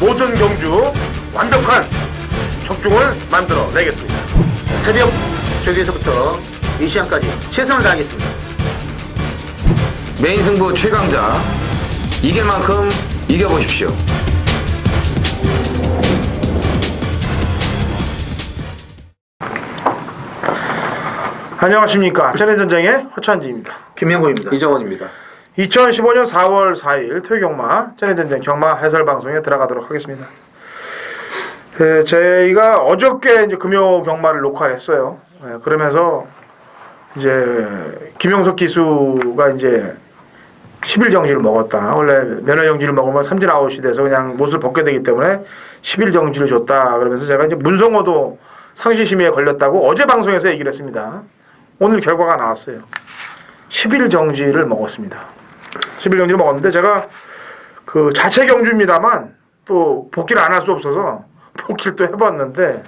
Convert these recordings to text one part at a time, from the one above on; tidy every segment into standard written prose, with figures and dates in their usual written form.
모든 경주 완벽한 적중을 만들어 내겠습니다. 새벽 저기에서부터 이 시간까지 최선을 다하겠습니다. 메인 승부 최강자 이길 만큼 이겨보십시오. 안녕하십니까. 천혜전쟁의 허찬지입니다. 김명호입니다. 이정원입니다. 2015년 4월 4일 토요경마 천혜전쟁 경마 해설방송에 들어가도록 하겠습니다. 저희가 어저께 이제 금요 경마를 녹화를 했어요. 그러면서 이제 김용석 기수가 이제 10일 정지를 먹었다. 원래 면허 정지를 먹으면 삼진 아웃이 돼서 그냥 못을 벗게 되기 때문에 10일 정지를 줬다. 그러면서 제가 이제 문성호도 상시심의에 걸렸다고 어제 방송에서 얘기를 했습니다. 오늘 결과가 나왔어요. 10일 정지를 먹었습니다. 10일 정지를 먹었는데 제가 그 자체 경주입니다만 또 복귀를 안 할 수 없어서 복귀를 또 해봤는데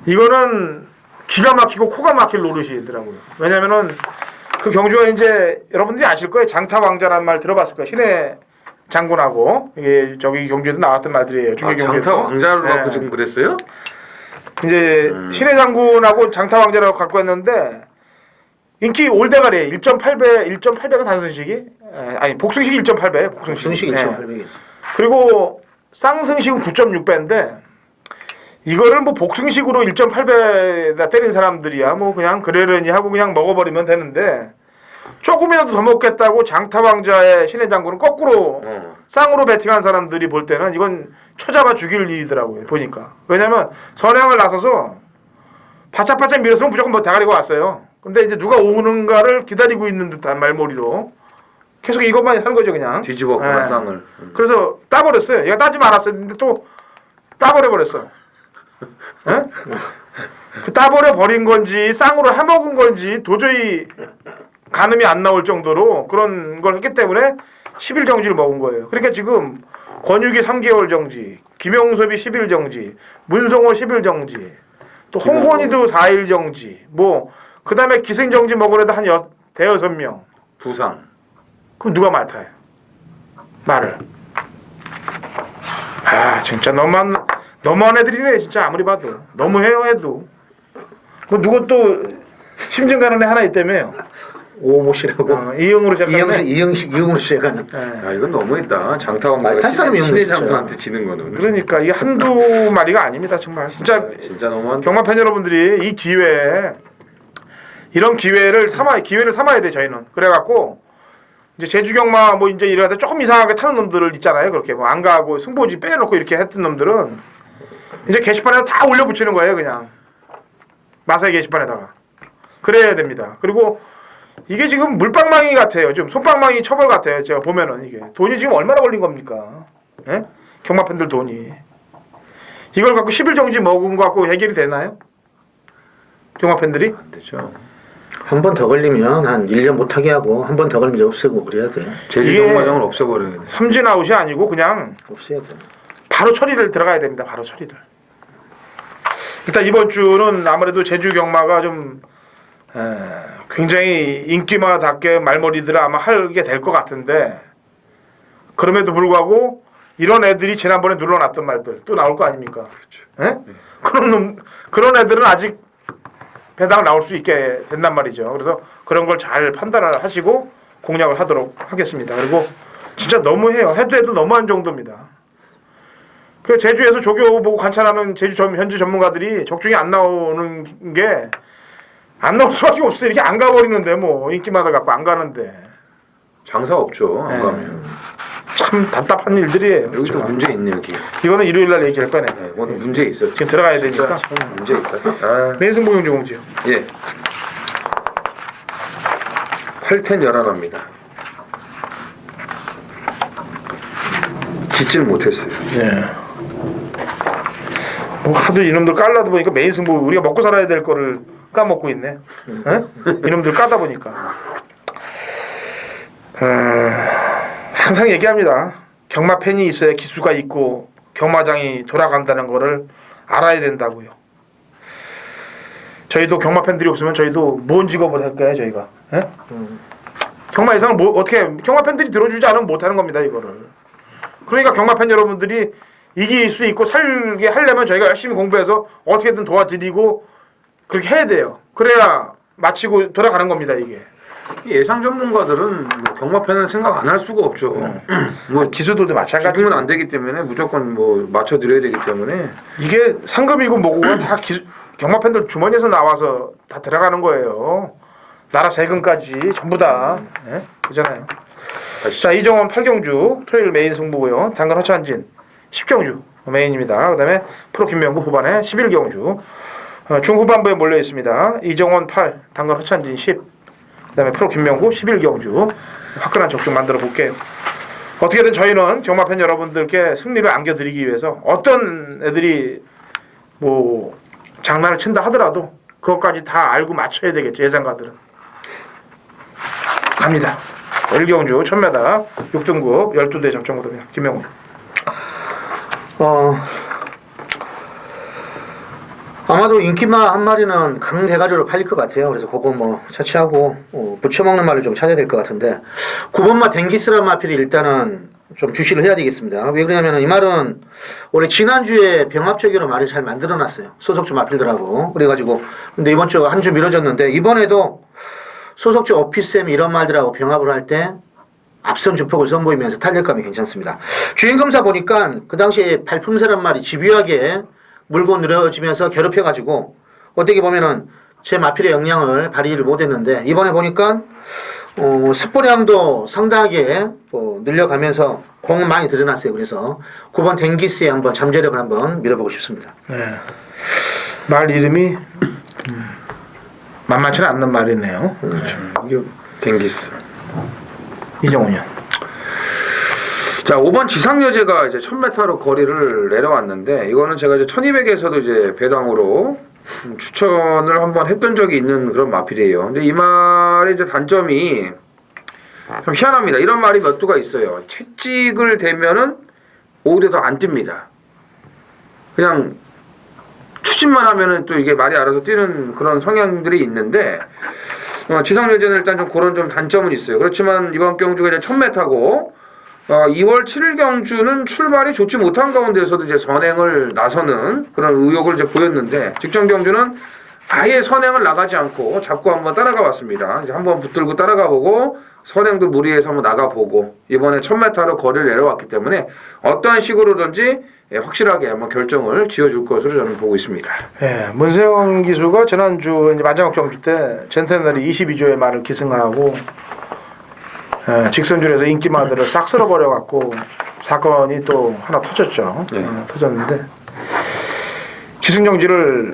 이거는 기가 막히고 코가 막힐 노릇이더라고요. 왜냐면은 그 경주가 이제 여러분들이 아실 거예요. 장타왕자라는 말 들어봤을 거예요. 신의 장군하고 이게 저기 경주에도 나왔던 말들이에요. 중계 경주에도. 장타왕자로 갖고 네. 지금 그랬어요? 이제 신의 장군하고 장타왕자라고 갖고 했는데 인기 올대가리 1.8배가 단승식이 아니 복승식이 1.8배 복승식 1.8배. 그리고 쌍승식은 9.6배인데 이거를 뭐 복승식으로 1.8배다 때린 사람들이야 뭐 그냥 그러려니 하고 그냥 먹어버리면 되는데 조금이라도 더 먹겠다고 장타왕자의 신의 장군은 거꾸로 쌍으로 배팅한 사람들이 볼 때는 이건 쳐잡아 죽일 일이더라고요. 보니까. 왜냐면 선행을 나서서 바짝바짝 밀었으면 무조건 뭐 대가리가 왔어요. 근데 이제 누가 오는가를 기다리고 있는 듯한 말머리로 계속 이것만 하는 거죠 그냥. 뒤집었구나 네. 쌍을. 그래서 따버렸어요. 얘가 따지 말았어요. 근데 또 따버려버렸어. 예? 그 따버려 버린 건지 쌍으로 해먹은 건지 도저히 가늠이 안 나올 정도로 그런 걸 했기 때문에 10일 정지를 먹은 거예요. 그러니까 지금 권유기 3개월 정지, 김용섭이 10일 정지, 문성호 10일 정지, 또 홍건희도 4일 정지, 뭐 그 다음에 기승정지 먹은 애도 한 대여섯 명. 부상. 그럼 누가 맡아요? 말을. 아 진짜 너무한 애들이네 진짜 아무리 봐도. 너무해요 해도. 뭐 누구 또 심증 가는 애 하나 있다며요. 오모 씨라고. 이응으로 시작하는 애. 이응으로 시작하는. 야 이건 너무했다. 장타왕자가 말탈 사람이 신의 없네, 장군한테 지는 거는. 그러니까 이게 한두 마리가 아닙니다 정말. 진짜 너무한. 경마팬 여러분들이 이 기회에 이런 기회를 삼아야 돼 저희는. 그래갖고 이제 제주 경마 뭐 이제 이러다 조금 이상하게 타는 놈들을 있잖아요. 그렇게 뭐 안 가고 승보지 빼놓고 이렇게 했던 놈들은 이제 게시판에다 다 올려 붙이는 거예요 그냥. 마사의 게시판에다가. 그래야 됩니다. 그리고 이게 지금 물방망이 같아요. 좀 손방망이 처벌 같아요. 제가 보면은 이게 돈이 지금 얼마나 걸린 겁니까? 예? 경마팬들 돈이. 이걸 갖고 10일 정지 먹은 거 갖고 해결이 되나요? 경마팬들이? 안 되죠. 한 번 더 걸리면 한 1년 못하게 하고 한 번 더 걸리면 이제 없애고 그래야 돼. 제주 이게 경마장을 없애버려야 돼. 삼진 아웃이 아니고 그냥 없애야 돼. 바로 처리를 들어가야 됩니다. 바로 처리를. 일단 이번 주는 아무래도 제주 경마가 좀 굉장히 인기마답게 말머리들을 아마 하게 될 것 같은데 그럼에도 불구하고 이런 애들이 지난번에 눌러놨던 말들 또 나올 거 아닙니까? 그렇죠. 그런 애들은 아직 배당 나올 수 있게 된단 말이죠. 그래서 그런 걸 잘 판단을 하시고 공략을 하도록 하겠습니다. 그리고 진짜 너무해요. 해도 너무한 정도입니다. 그 제주에서 조교 보고 관찰하는 현지 전문가들이 적중이 안 나오는 게 안 나올 수밖에 없어요. 이렇게 안 가버리는데 뭐 인기마다 갖고 안 가는데 장사 없죠. 안 가면. 참 답답한 일들이에요. 여기 또 문제 있네 여기. 이거는 일요일날 얘기할 거네. 네, 오늘 문제 있어. 지금 들어가야 되니까. 참 문제 있다. 아, 내승봉용주 공지요. 예. 8텐 열하나입니다. 짓질 못했어요. 예. 뭐 하도 이놈들 깔라다 보니까 메인 승부 우리가 먹고 살아야 될 거를 까먹고 있네. 에? 이놈들 까다 보니까. 항상 얘기합니다. 경마팬이 있어야 기수가 있고 경마장이 돌아간다는 거를 알아야 된다고요. 저희도 경마팬들이 없으면 저희도 뭔 직업을 할까요 저희가? 에? 경마 예상을 어떻게 경마팬들이 들어주지 않으면 못하는 겁니다 이거를. 그러니까 경마팬 여러분들이 이길 수 있고 살게 하려면 저희가 열심히 공부해서 어떻게든 도와드리고 그렇게 해야 돼요. 그래야 마치고 돌아가는 겁니다, 이게. 예상 전문가들은 뭐 경마편은 생각 안 할 수가 없죠. 뭐 기수들도 마찬가지. 지금은 안 되기 때문에 무조건 뭐 맞춰드려야 되기 때문에 이게 상금이고 뭐고 다 경마팬들 주머니에서 나와서 다 들어가는 거예요. 나라 세금까지 전부 다. 네? 그잖아요. 자, 이정원 8경주 토요일 메인 승부고요. 당근 허찬진 10경주 메인입니다. 그다음에 프로 김명구 후반에 11경주 중후반부에 몰려 있습니다. 이정원 8, 당근 허찬진 10, 그다음에 프로 김명구 11경주 화끈한 적중 만들어 볼게요. 어떻게든 저희는 경마팬 여러분들께 승리를 안겨드리기 위해서 어떤 애들이 뭐 장난을 친다 하더라도 그것까지 다 알고 맞춰야 되겠죠. 예상가들은. 갑니다. 1경주 1000m 6등급 12대 접종거든요. 김명훈. 아마도 인기마 한 마리는 강대가리로 팔릴 것 같아요. 그래서 그거 뭐 차치하고 붙여먹는 말을 좀 찾아야 될 것 같은데 9번마 댕기스란 마필이 일단은 좀 주시를 해야 되겠습니다. 왜 그러냐면 이 말은 원래 지난주에 병합적으로 말을 잘 만들어놨어요. 소속주 마필들하고. 그래가지고 근데 이번 주 한 주 미뤄졌는데 이번에도 소속주 오피스엠 이런 말들하고 병합을 할 때 앞선 주폭을 선보이면서 탄력감이 괜찮습니다. 주인검사 보니까 그 당시에 발품새란 말이 집요하게 물고 늘어지면서 괴롭혀가지고 어떻게 보면은 제 마필의 역량을 발휘를 못했는데 이번에 보니까 스포량도 상당하게 늘려가면서 공은 많이 들여놨어요. 그래서 9번 댕기스에 한번 잠재력을 한번 밀어보고 싶습니다. 네. 말 이름이 만만치는 않는 말이네요. 그렇죠. 이게 댕기스. 이정훈이요. 자, 5번 지상여제가 이제 1000m로 거리를 내려왔는데 이거는 제가 이제 1200에서도 이제 배당으로 추천을 한번 했던 적이 있는 그런 마필이에요. 근데 이 말의 이제 단점이 좀 희한합니다. 이런 말이 몇 두가 있어요. 채찍을 대면은 오히려 더 안 뜁니다. 그냥 추진만 하면은 또 이게 말이 알아서 뛰는 그런 성향들이 있는데 지상여제는 일단 좀 그런 좀 단점은 있어요. 그렇지만 이번 경주가 이제 1000m고 2월 7일 경주는 출발이 좋지 못한 가운데서도 이제 선행을 나서는 그런 의욕을 이제 보였는데 직전 경주는 아예 선행을 나가지 않고 잡고 한번 따라가 봤습니다. 이제 한번 붙들고 따라가 보고 선행도 무리해서 한번 나가 보고 이번에 1000m로 거리를 내려왔기 때문에 어떠한 식으로든지 확실하게 한번 결정을 지어줄 것으로 저는 보고 있습니다. 예, 문세영 기수가 지난주 이제 마지막 경주 때 젠테너리 22조의 말을 기승하고 직선줄에서 인기마들을 싹 쓸어버려갖고 사건이 또 하나 터졌죠. 네. 터졌는데 기승정지를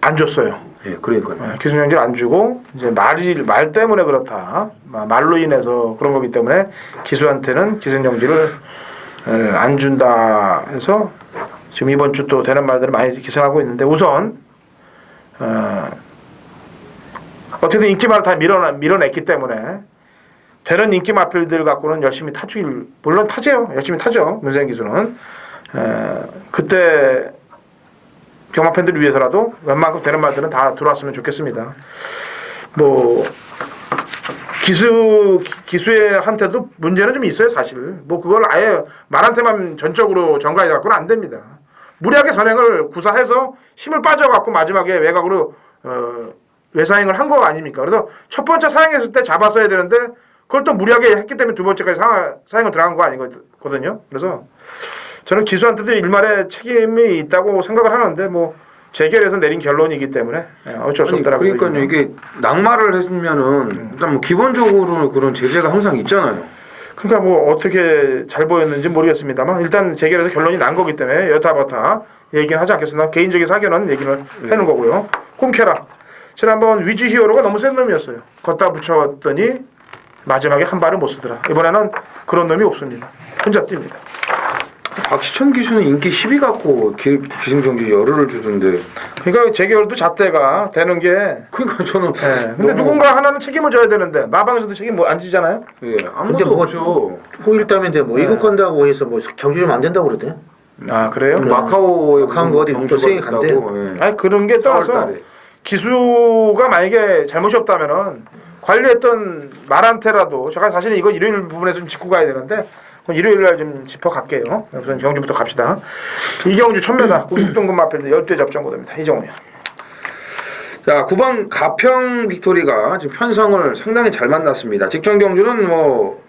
안 줬어요. 예, 그러니까요. 기승정지를 안 주고 이제 말 때문에 그렇다. 말로 인해서 그런 거기 때문에 기수한테는 기승정지를 안 준다 해서 지금 이번 주 또 되는 말들을 많이 기승하고 있는데 우선 어쨌든 인기마를 다 밀어냈기 때문에 되는 인기 마필들 갖고는 열심히 타주길 물론 타죠. 열심히 타죠. 문세영 기수는 그때 경마팬들을 위해서라도 웬만큼 되는 말들은 다 들어왔으면 좋겠습니다. 뭐 기수의 한테도 문제는 좀 있어요. 사실 뭐 그걸 아예 말한테만 전적으로 전가해 갖고는 안 됩니다. 무리하게 선행을 구사해서 힘을 빠져갖고 마지막에 외곽으로 외사행을 한 거 아닙니까? 그래서 첫 번째 사행했을 때 잡았어야 되는데 그걸 또 무리하게 했기 때문에 두 번째까지 사행을 들어간 거 아니거든요. 그래서 저는 기수한테도 일말의 책임이 있다고 생각을 하는데 뭐 재결에서 내린 결론이기 때문에 어쩔 수 없다라고. 그러니까요. 이게 낙마를 했으면은 일단 뭐 기본적으로 그런 제재가 항상 있잖아요. 그러니까 뭐 어떻게 잘 보였는지 모르겠습니다만 일단 재결에서 결론이 난 거기 때문에 여타버타 얘기는 하지 않겠습니다. 개인적인 사견은 얘기를 해놓은 거고요. 꿈캐라. 지난번 위즈 히어로가 너무 센 놈이었어요. 걷다 붙였더니 마지막에 한 발을 못 쓰더라. 이번에는 그런 놈이 없습니다. 혼자 뜁니다. 박시천 기수는 인기 10위 갖고 기승정지 열흘을 주던데. 그러니까 재결도 잣대가 되는 게. 그러니까 저는. 근데 누군가 하나는 책임을 져야 되는데 마방에서도 책임 뭐 안 지잖아요. 예, 아무것도 없죠. 호일담인데 뭐 이국한다고 해서 뭐 경주 좀 안 된다고 그러대. 아 그래요? 마카오에 마카오 어디 또 수행이 간대요. 예. 아니 그런 게 떠나서 기수가 만약에 잘못이 없다면은 관리했던 말한테라도 제가 사실은 이거 일요일 부분에서 좀 짚고 가야 되는데 일요일 날 좀 짚어갈게요. 우선 경주부터 갑시다. 이경주 1000m 96등급 마필드 12회 접전고도입니다. 이정훈이요. 자, 9번 가평 빅토리가 지금 편성을 상당히 잘 만났습니다. 직전 경주는 뭐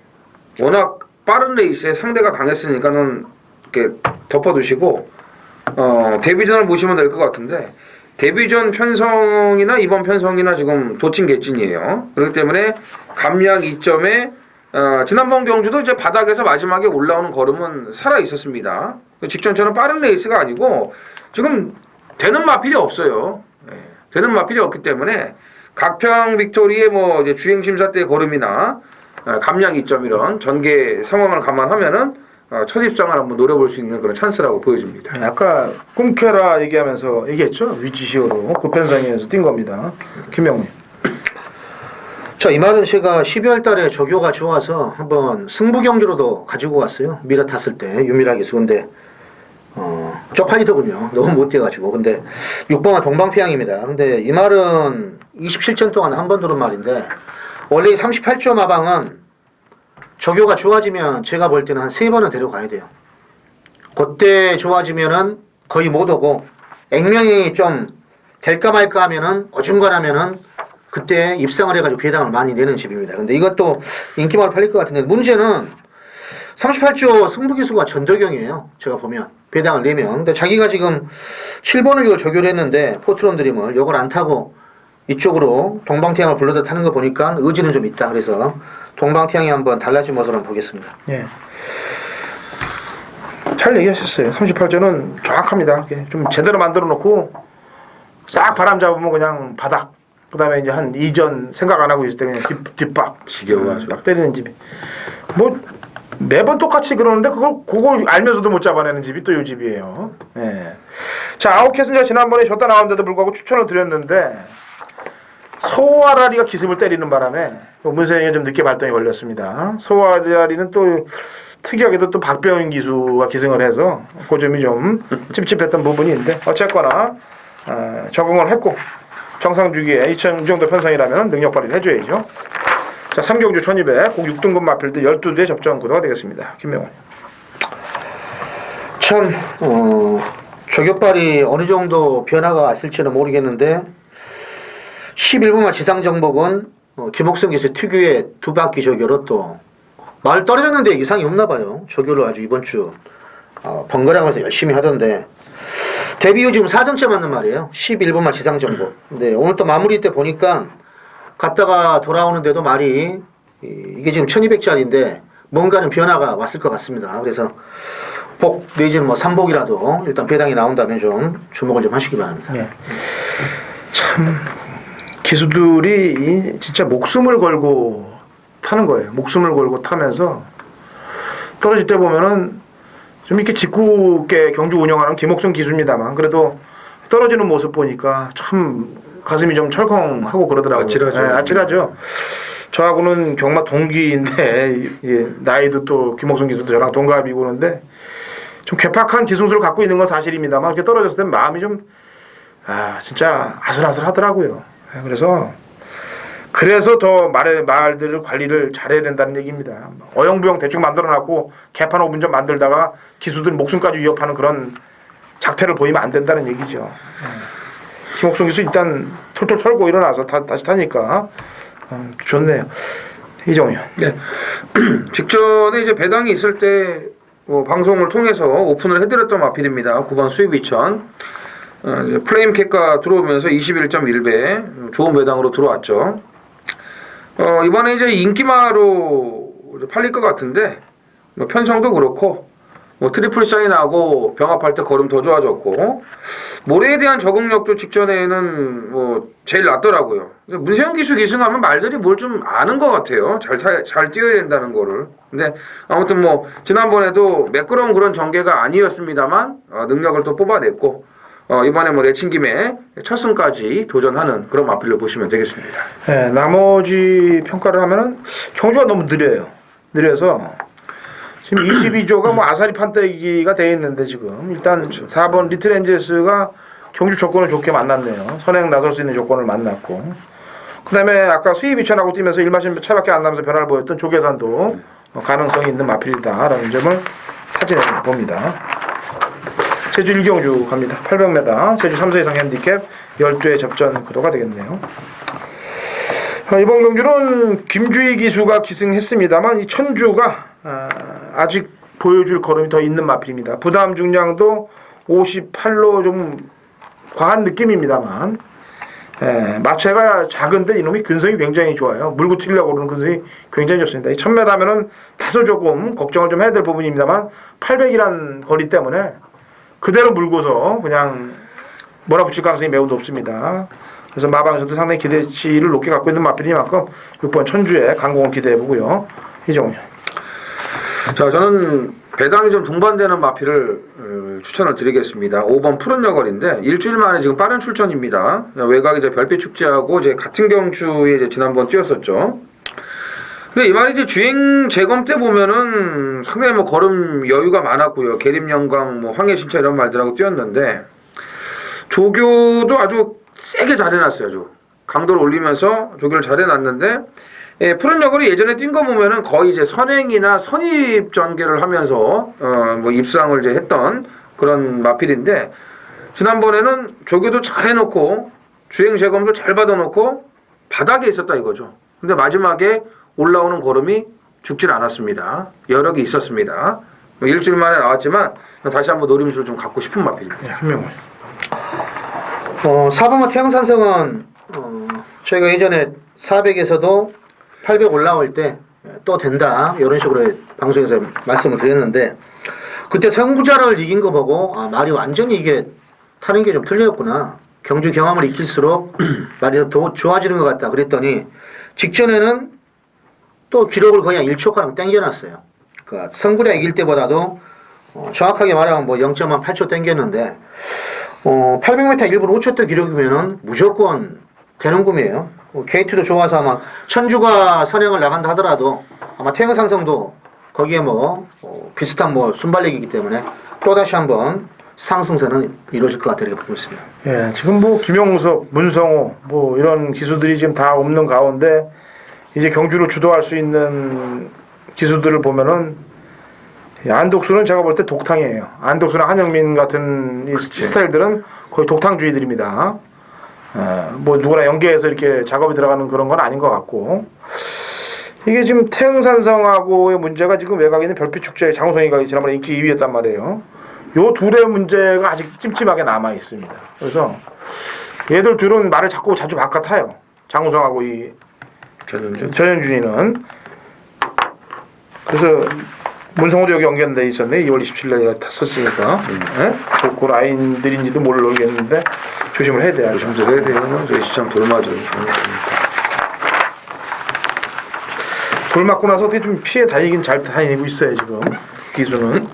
워낙 빠른 레이스에 상대가 강했으니까는 이렇게 덮어두시고 데뷔전을 보시면 될 것 같은데 데뷔전 편성이나 이번 편성이나 지금 도찐개찐이에요. 그렇기 때문에 감량 2점에 지난번 경주도 이제 바닥에서 마지막에 올라오는 걸음은 살아 있었습니다. 직전처럼 빠른 레이스가 아니고 지금 되는 마필이 없어요. 되는 마필이 없기 때문에 각평 빅토리의 뭐 이제 주행 심사 때 걸음이나 감량 2점 이런 전개 상황을 감안하면은 첫 입장을 한번 노려볼 수 있는 그런 찬스라고 보여집니다. 아까 꿈켜라 얘기하면서 얘기했죠. 위치시오로 급편성에서 뛴 겁니다. 김명훈. 자, 이 말은 제가 12월 달에 조교가 좋아서 한번 승부 경주로도 가지고 왔어요. 미라 탔을 때 유미라 기수. 근데 쪽팔리더군요. 너무 못 뛰어가지고. 근데 6번은 동방피양입니다. 근데 이 말은 27전 동안 한 번 들은 말인데 원래 38조 마방은 조교가 좋아지면 제가 볼 때는 한 3번은 데려가야 돼요. 그때 좋아지면은 거의 못 오고 액면이 좀 될까 말까 하면은 어중간하면은 그때 입상을 해가지고 배당을 많이 내는 집입니다. 근데 이것도 인기만 팔릴 것 같은데 문제는 38조 승부기수가 전도경이에요. 제가 보면 배당을 내면. 근데 자기가 지금 7번을 이걸 조교를 했는데 포트론 드림을 이걸 안 타고 이쪽으로 동방태양을 불러다 타는 거 보니까 의지는 좀 있다. 그래서 동방태양이 한번 달라진 모습을 한번 보겠습니다. 예. 잘 얘기하셨어요. 38조는 정확합니다. 좀 제대로 만들어 놓고 싹 바람 잡으면 그냥 바닥. 그다음에 이제 한 이전 생각 안 하고 있을 때 그냥 뒷박 지겨워. 막 때리는 집이. 뭐 매번 똑같이 그러는데 그걸 알면서도 못 잡아내는 집이 또 이 집이에요. 예. 자, 아웃캣은 제가 지난번에 졌다 나왔는데도 불구하고 추천을 드렸는데 소아라리가 기습을 때리는 바람에 문세영이 좀 늦게 발동이 걸렸습니다. 소아라리는 또 특이하게도 또 박병인 기수가 기승을 해서 그 점이 좀 찝찝했던 부분인데 어쨌거나 적응을 했고 정상 주기에 2천 정도 편성이라면 능력 발휘를 해줘야죠. 자, 3경주 1200 꼭 6등급 마필드 12대 접전 구도가 되겠습니다. 김명훈. 참 조교발이 어느 정도 변화가 왔을지는 모르겠는데 11분만 지상정복은 김옥성 기수 특유의 두 바퀴 조교로 또 말 떨어졌는데 이상이 없나 봐요. 조교를 아주 이번 주 번갈아가면서 열심히 하던데 데뷔 후 지금 4전째 맞는 말이에요. 11분만 지상정복. 근데 오늘 또 마무리 때 보니까 갔다가 돌아오는데도 말이 이게 지금 1200짜리인데 뭔가는 변화가 왔을 것 같습니다. 그래서 복 내지는 뭐 3복이라도 일단 배당이 나온다면 좀 주목을 좀 하시기 바랍니다. 예. 참 기수들이 진짜 목숨을 걸고 타는 거예요. 목숨을 걸고 타면서 떨어질 때 보면은 좀 이렇게 짓궂게 경주 운영하는 김옥순 기수입니다만 그래도 떨어지는 모습 보니까 참 가슴이 좀 철컹하고 그러더라고요. 아찔하죠. 네, 아찔하죠. 저하고는 경마 동기인데 예, 나이도 또 김옥순 기수도 저랑 동갑이고 그런데 좀 괴팍한 기승수를 갖고 있는 건 사실입니다만 이렇게 떨어졌을 때 마음이 좀 진짜 아슬아슬하더라고요. 그래서 더 말들을 관리를 잘해야 된다는 얘기입니다. 어영부영 대충 만들어놨고 개판 5분전 만들다가 기수들 목숨까지 위협하는 그런 작태를 보이면 안 된다는 얘기죠. 김옥성 기수 일단 털털 털고 일어나서 다시 타니까 좋네요. 이정훈. 네. 직전에 이제 배당이 있을 때 방송을 통해서 오픈을 해드렸던 마필입니다. 9번 수입 2000. 플레임캣가 들어오면서 21.1배 좋은 배당으로 들어왔죠. 이번에 이제 인기마로 팔릴 것 같은데 편성도 그렇고 트리플 사인하고 병합할 때 걸음 더 좋아졌고 모래에 대한 적응력도 직전에는 제일 낫더라고요. 문세영 기수 기승하면 말들이 뭘 좀 아는 것 같아요. 잘 뛰어야 된다는 거를. 근데 아무튼 지난번에도 매끄러운 그런 전개가 아니었습니다만 능력을 또 뽑아냈고 이번에 내친 김에 첫 승까지 도전하는 그런 마필로 보시면 되겠습니다. 네, 나머지 평가를 하면은 경주가 너무 느려서 지금 22조가 아사리 판때기가 돼 있는데 지금 일단 4번 리틀 엔젤스가 경주 조건을 좋게 만났네요. 선행 나설 수 있는 조건을 만났고 그다음에 아까 수입 2천하고 뛰면서 1마신 차이밖에 안 나면서 변화를 보였던 조계산도 가능성이 있는 마필이다라는 점을 타진해 봅니다. 제주 1경주 갑니다. 800m 제주 3세 이상 핸디캡 12회 접전 구도가 되겠네요. 이번 경주는 김주희 기수가 기승했습니다만 이 천주가 아직 보여줄 걸음이 더 있는 마필입니다. 부담 중량도 58로 좀 과한 느낌입니다만 마체가 작은데 이놈이 근성이 굉장히 좋아요. 물고 튀려고 그러는 근성이 굉장히 좋습니다. 이 1000m 하면은 다소 조금 걱정을 좀 해야 될 부분입니다만 800이란 거리 때문에 그대로 물고서 그냥 몰아붙일 가능성이 매우 높습니다. 그래서 마방에서도 상당히 기대치를 높게 갖고 있는 마필이만큼 6번 천주의 강공을 기대해보고요. 이정훈. 자, 저는 배당이 좀 동반되는 마필을 추천을 드리겠습니다. 5번 푸른 여걸인데 일주일 만에 지금 빠른 출전입니다. 외곽 이제 별빛 축제하고 이제 같은 경주에 이제 지난번 뛰었었죠. 근데 이 말이 이제 주행 재검 때 보면은 상당히 뭐 걸음 여유가 많았고요. 계림영광, 뭐 황해신차 이런 말들하고 뛰었는데 조교도 아주 세게 잘해놨어요. 아주 강도를 올리면서 조교를 잘해놨는데 푸른 여걸이 예전에 뛴 거 보면은 거의 이제 선행이나 선입 전개를 하면서 뭐 입상을 이제 했던 그런 마필인데 지난번에는 조교도 잘 해놓고 주행 재검도 잘 받아놓고 바닥에 있었다 이거죠. 근데 마지막에 올라오는 걸음이 죽질 않았습니다. 여력이 있었습니다. 일주일 만에 나왔지만 다시 한번 노림수를 좀 갖고 싶은 마필입니다. 네, 한명은 4번마 태양산성은 저희가 예전에 400에서도 800 올라올 때 또 된다 이런 식으로 방송에서 말씀을 드렸는데 그때 선구자를 이긴 거 보고 말이 완전히 이게 타는 게 좀 틀렸구나. 경주 경험을 익힐수록 말이 더 좋아지는 것 같다 그랬더니 직전에는 또 기록을 거의 한 1초가량 땡겨놨어요. 그러니까 선구자 이길 때보다도 정확하게 말하면 뭐 0.8초 땡겼는데 800m 1분 5초 때 기록이면은 무조건 되는 꿈이에요. K2도 좋아서 아마 천주가 선행을 나간다 하더라도 아마 태영산성도 거기에 비슷한 순발력이기 때문에 또 다시 한번 상승세는 이루어질 것 같다고 보고 있습니다. 예, 지금 뭐 김용석, 문성호 뭐 이런 기수들이 지금 다 없는 가운데 이제 경주를 주도할 수 있는 기수들을 보면은 안독수는 제가 볼 때 독탕이에요. 안독수나 한영민 같은 이 스타일들은 거의 독탕주의들입니다. 뭐 누구나 연계해서 이렇게 작업이 들어가는 그런 건 아닌 것 같고 이게 지금 태흥산성하고의 문제가 지금 외곽에 있는 별빛축제의 장우성이가 지난번에 인기 2위였단 말이에요. 요 둘의 문제가 아직 찜찜하게 남아 있습니다. 그래서 얘들 둘은 말을 자꾸 자주 바꿔타요. 장우성하고 이 전현준이는. 그래서 문성호도 여기 연결돼 있었네. 2월 27일에 탔었으니까. 그 라인들인지도 모르겠는데 조심을 해야 돼요. 조심들 해야 돼요. 저희 시장 돌 맞아요. 돌 맞고 나서 어떻게 좀 피해 다니긴 잘 다니고 있어요 지금 기수는.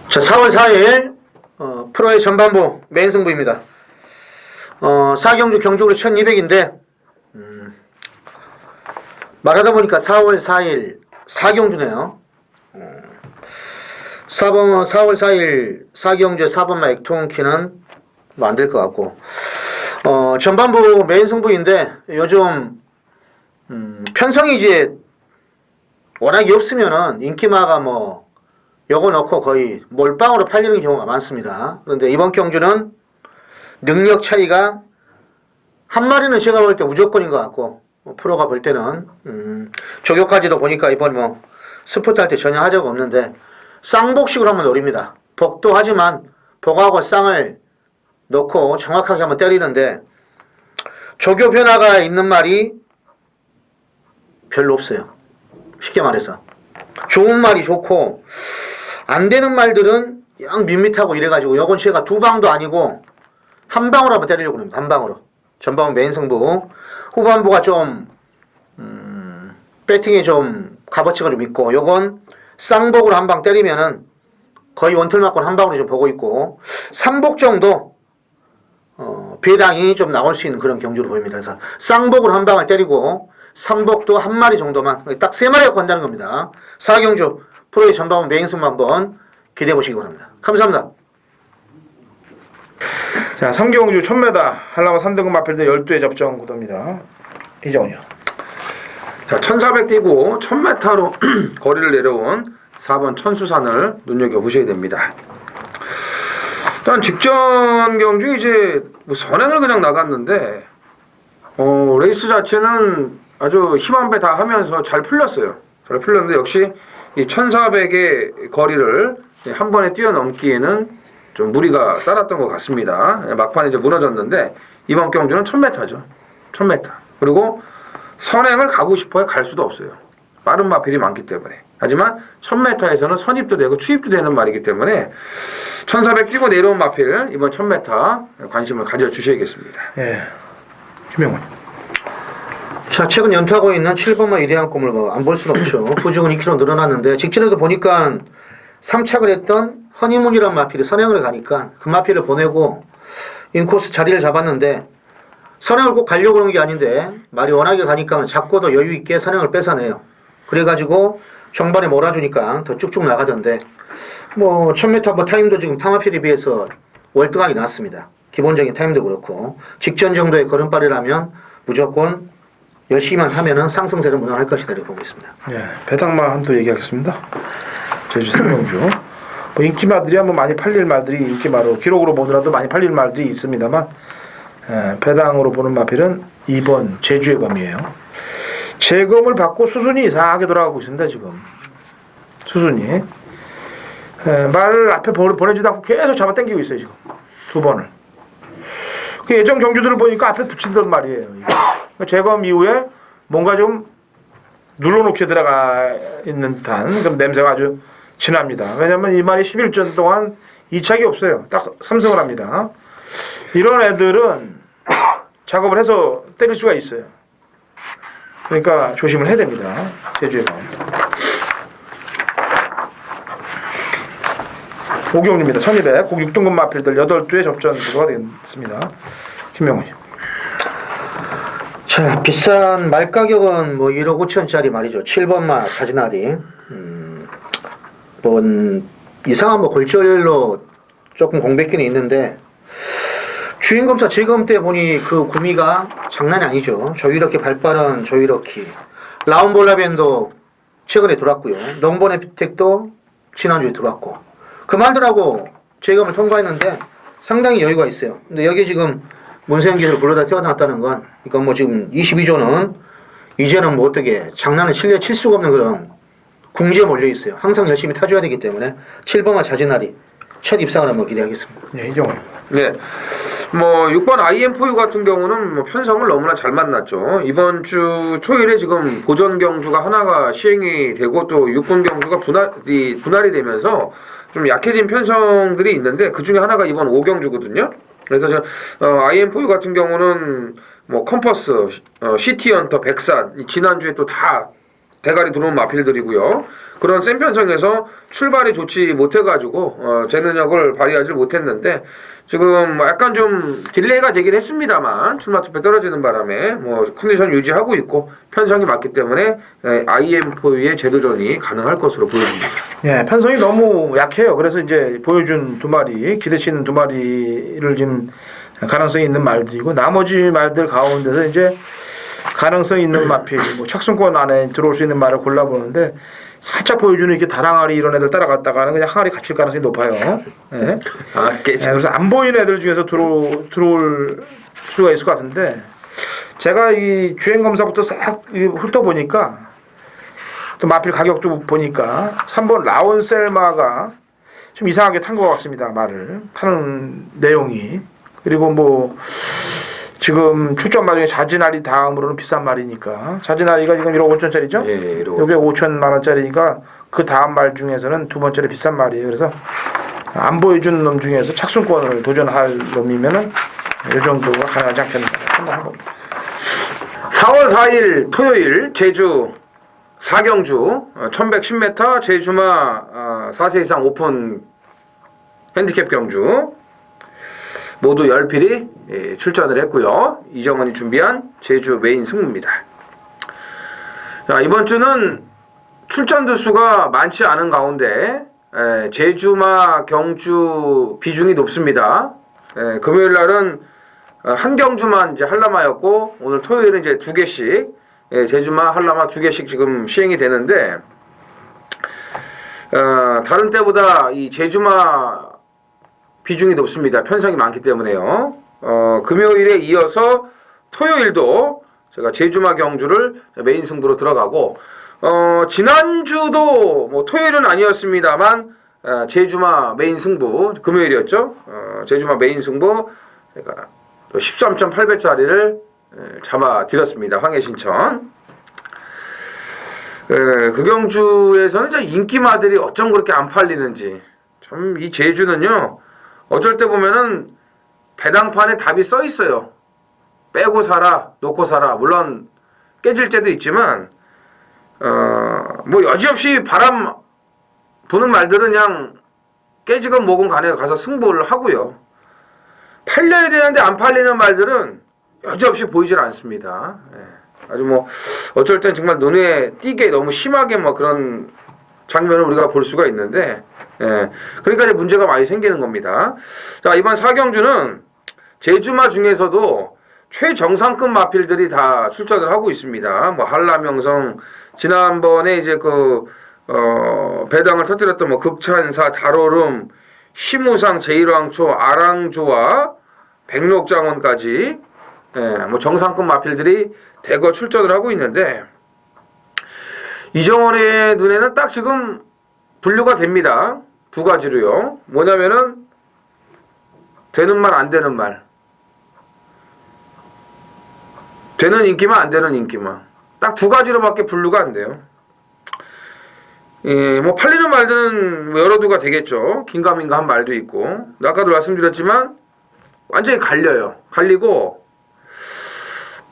자, 4월 4일 프로의 전반부 메인 승부입니다. 4경주 경주로 1200인데 말하다 보니까 4월 4일 4경주네요. 4월 4일 4경주에 4번마 액통키는 안 될 것 같고 전반부 메인 승부인데 요즘 편성이 이제 워낙에 없으면은 인기마가 요거 넣고 거의 몰빵으로 팔리는 경우가 많습니다. 그런데 이번 경주는 능력 차이가 한 마리는 제가 볼 때 무조건인 것 같고 프로가 볼 때는 조교까지도 보니까 이번 스포트 할 때 전혀 하자가 없는데 쌍복식으로 한번 노립니다. 복도 하지만 복하고 쌍을 넣고 정확하게 한번 때리는데 조교 변화가 있는 말이 별로 없어요. 쉽게 말해서 좋은 말이 좋고 안 되는 말들은 영 밋밋하고 이래가지고 요건 제가 두 방도 아니고 한 방으로 한번 때리려고 합니다. 한 방으로. 전방은 메인 승부. 후반부가 좀 배팅에 좀 값어치가 좀 있고 요건 쌍복으로 한 방 때리면은 거의 원틀 맞고는 한 방으로 좀 보고 있고 3복 정도 배당이 좀 나올 수 있는 그런 경주로 보입니다. 그래서 쌍복으로 한 방을 때리고 3복도 한 마리 정도만 딱 3마리가 건다는 겁니다. 4경주 프로의 전방은 메인 승부 한번 기대해 보시기 바랍니다. 감사합니다. 자, 3경주 1000m 한라마 3등급 마필대 12회 접전 구도입니다. 이정훈이요. 자, 1400 뛰고 1000m로 거리를 내려온 4번 천수산을 눈여겨보셔야 됩니다. 일단 직전 경주 이제 뭐 선행을 그냥 나갔는데 레이스 자체는 아주 힘한 배 다 하면서 잘 풀렸어요. 잘 풀렸는데 역시 이 1400의 거리를 한 번에 뛰어넘기에는 좀 무리가 따랐던 것 같습니다. 막판에 이제 무너졌는데 이번 경주는 1000m죠. 1000m. 그리고 선행을 가고 싶어야 갈 수도 없어요. 빠른 마필이 많기 때문에. 하지만 1000m에서는 선입도 되고 추입도 되는 말이기 때문에 1400 뛰고 내려온 마필 이번 1000m 관심을 가져주셔야겠습니다. 예. 김영훈. 자, 최근 연투하고 있는 7번마 이대한 꿈을 뭐 안 볼 수는 없죠. 부중은 2km 늘어났는데 직전에도 보니까 3착을 했던 허니문이라는 마필이 선행을 가니까 그 마필을 보내고 인코스 자리를 잡았는데 선행을 꼭 가려고 하는 게 아닌데 말이 워낙에 가니까 잡고도 여유 있게 선행을 뺏어내요. 그래가지고 정반에 몰아주니까 더 쭉쭉 나가던데 뭐 1000m 뭐 타임도 지금 타마필에 비해서 월등하게 낮습니다. 기본적인 타임도 그렇고 직전 정도의 걸음발이라면 무조건 열심히만 하면은 상승세를 무난할 것이다 이렇게 보고 있습니다. 예. 배당만 한도 얘기하겠습니다. 제주 삼명주. 뭐 인기마들이야 뭐 많이 팔릴 말들이 인기마로 기록으로 보더라도 많이 팔릴 말들이 있습니다만 배당으로 보는 마필은 2번 제주의 검이에요. 재검을 받고 수순이 이상하게 돌아가고 있습니다. 지금 수순이 말을 앞에 보내지도 않고 계속 잡아당기고 있어요. 지금 2번을. 그 예전 경주들을 보니까 앞에 붙이던 말이에요. 재검 이후에 뭔가 좀 눌러놓게 들어가 있는 듯한 그런 냄새가 아주 진합니다. 왜냐하면 이 말이 11전 동안 2착이 없어요. 딱 3승을 합니다. 이런 애들은 작업을 해서 때릴 수가 있어요. 그러니까 조심을 해야 됩니다. 제주에 가면. 오경주입니다. 1200. 꼭 6등급 마필들 8두의 접전 구도가 되겠습니다. 김명훈. 자, 비싼 말 가격은 뭐 1억 5천짜리 말이죠. 7번마 자진아리. 뭐 이상한 뭐 골절로 조금 공백기는 있는데 주인검사 지검 때 보니 그 구미가 장난이 아니죠. 조이렇게 발빠른 조이렇게 라운볼라벤도 최근에 들어왔고요. 넘버네 피텍도 지난주에 들어왔고 그 말들하고 재검을 통과했는데 상당히 여유가 있어요. 근데 여기 지금 문세영 기술 불러다 태어났다는 건 이건 뭐 지금 22조는 이제는 뭐 어떻게 장난을 실려 칠 수가 없는 그런 궁지에 몰려 있어요. 항상 열심히 타줘야 되기 때문에 7번마 자진아리 첫 입상을 한번 기대하겠습니다. 네, 이정원. 네. 뭐 6번 IM4U 같은 경우는 뭐 편성을 너무나 잘 만났죠. 이번 주 토요일에 지금 보전 경주가 하나가 시행이 되고 또 6분 경주가 분할이 되면서 좀 약해진 편성들이 있는데 그 중에 하나가 이번 5경주거든요. 그래서 IM4U 같은 경우는 뭐 컴퍼스, 시티헌터, 백산 지난주에 또 다 대가리 들어온 마필들이고요. 그런 센 편성에서 출발이 좋지 못해가지고 제 능력을 발휘하지 못했는데 지금 약간 좀 딜레이가 되긴 했습니다만 출마 투표 떨어지는 바람에 뭐 컨디션 유지하고 있고 편성이 맞기 때문에 IM4U의 재도전이 가능할 것으로 보여집니다. 예, 편성이 너무 약해요. 그래서 이제 보여준 2마리, 기대치 있는 2마리를 지금 가능성이 있는 말들이고 나머지 말들 가운데서 이제 가능성 있는 마필, 뭐 착순권 안에 들어올 수 있는 말을 골라보는데 살짝 보여주는 이렇게 다랑아리 이런 애들 따라갔다가는 그냥 항아리 갇힐 가능성이 높아요. 예. 그래서 안 보이는 애들 중에서 들어올 수가 있을 것 같은데 제가 이 주행 검사부터 싹 훑어보니까 또 마필 가격도 보니까 3번 라온셀마가 좀 이상하게 탄 것 같습니다. 말을 타는 내용이. 그리고 뭐 지금 출전 마중에 자진아리 다음으로는 비싼 말이니까 자진아리가 지금 1억 5천짜리죠? 예, 1억. 여기에 5천만 원짜리니까 그 다음 말 중에서는 두 번째로 비싼 말이에요. 그래서 안 보여준 놈 중에서 착순권을 도전할 놈이면은 이 정도가 가능하지 않겠나 생각한 겁니다. 4월 4일 토요일 제주 4경주 1110m 제주마 4세 이상 오픈 핸디캡 경주 모두 10필이 출전을 했고요. 이정원이 준비한 제주 메인 승무입니다. 자, 이번 주는 출전 두수가 많지 않은 가운데 제주마 경주 비중이 높습니다. 금요일 날은 한 경주만 이제 한람하였고 오늘 토요일은 이제 2개씩 제주마, 한라마 2개씩 지금 시행이 되는데 다른 때보다 이 제주마 비중이 높습니다. 편성이 많기 때문에요. 금요일에 이어서 토요일도 제가 제주마 경주를 메인 승부로 들어가고 지난주도 뭐 토요일은 아니었습니다만 제주마 메인 승부 금요일이었죠. 제주마 메인 승부 제가 13.8배짜리를 잡아드렸습니다. 황해신천. 그 경주에서는 이제 인기마들이 어쩜 그렇게 안 팔리는지 참 이 제주는요 어쩔 때 보면은 배당판에 답이 써 있어요. 빼고 사라, 놓고 사라. 물론 깨질 때도 있지만 뭐 여지없이 바람 부는 말들은 그냥 깨지건 뭐건 간에 가서 승부를 하고요. 팔려야 되는데 안 팔리는 말들은 여지없이 보이질 않습니다. 아주 뭐 어쩔 땐 정말 눈에 띄게 너무 심하게 뭐 그런 장면을 우리가 볼 수가 있는데 그러니까 이제 문제가 많이 생기는 겁니다. 자, 이번 4경주는 제주마 중에서도 최정상급 마필들이 다 출전을 하고 있습니다. 뭐 한라명성 지난번에 이제 그 배당을 터뜨렸던 뭐 극찬사, 달오름, 심우상, 제일왕초, 아랑조와 백록장원까지 뭐 정상급 마필들이 대거 출전을 하고 있는데 이정원의 눈에는 딱 지금 분류가 됩니다. 두 가지로요. 뭐냐면은 되는 말, 안 되는 말. 되는 인기만, 안 되는 인기만. 딱 두 가지로밖에 분류가 안 돼요. 뭐 팔리는 말들은 뭐 여러 두가 되겠죠. 긴가민가한 말도 있고. 아까도 말씀드렸지만 완전히 갈려요. 갈리고